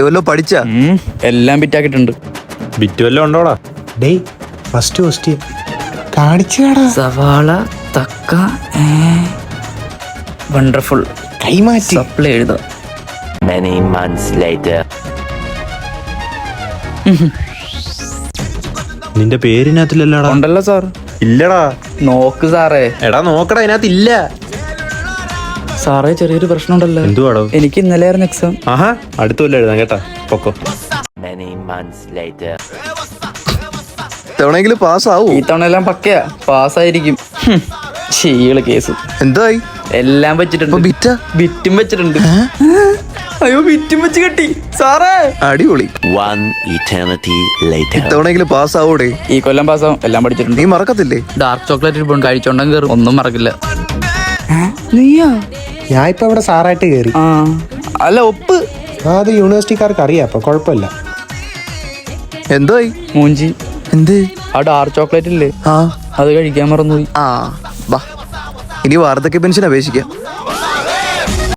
വല്ലോ പഠിച്ച എല്ലാം ബിറ്റാക്കിട്ടുണ്ട്. ബിറ്റ് വല്ലതും ഉണ്ടോടാ? ഡേയ് ഫസ്റ്റ് ക്വസ്റ്റ്യൻ കാണിച്ചാടാ. സവാള തക്ക വണ്ടർഫുൾ കൈമാറ്റി സപ്ലൈ എഴുതാം. Many months later. നിന്റെ പേരിനകത്തില്ലല്ലോടാ? ഉണ്ടല്ലോ സാർ. ഇല്ലടാ. നോക്ക് സാറേ. എടാ നോക്കടാ, അതിനകത്ത് ഇല്ല. സാറേ ചെറിയൊരു പ്രശ്നമുണ്ടല്ലോ. എന്തുവാടോ? എനിക്ക് ഇന്നലെ ആയിരുന്നു എക്സാം. ആഹാ, അടുത്ത കൊല്ലം എഴുതാം കേട്ടാ. പൊക്കോ. Many months later. തവണെങ്കിലും പാസ്സാവൂ. ഈ തവണ എല്ലാം പക്കയാ, പാസ്സായിരിക്കും. ചെയ്യള് കേസ് എന്തായി? എല്ലാം വെച്ചിട്ടുണ്ട്. ബിറ്റ ബിറ്റും വെച്ചിട്ടുണ്ട്. അയ്യോ ബിറ്റും വെച്ച് കെട്ടി സാറേ. അടിപൊളി. One eternity later. ഇത്തവണെങ്കിലും പാസ്സാവൂടെ? ഈ കൊല്ലം പാസ്സാവും. എല്ലാം പഠിച്ചിട്ടുണ്ട്. നീ മറക്കത്തില്ലേ? ഡാർക്ക് ചോക്ലേറ്റ് ഇരിപ്പുണ്ട്, കഴിച്ചോണ്ടെങ്കിൽ കയറും. ഒന്നും മറക്കില്ല. നീയാ? ഞാൻ ഇപ്പൊ ഇവിടെ സാറായിട്ട് കയറി. ആ അല്ല ഒപ്പ്. അത് യൂണിവേഴ്സിറ്റിക്കാർക്ക് അറിയാം, അപ്പൊ കുഴപ്പമില്ല. എന്തായി? മൂഞ്ചി. എന്ത്? ആ ഡാർക്ക് ചോക്ലേറ്റ് ഇല്ലേ, ആ അത് കഴിക്കാൻ മറന്നുപോയി. ആ, ബാ ഇനി വാർദ്ധക്യ പെൻഷൻ അപേക്ഷിക്കാം.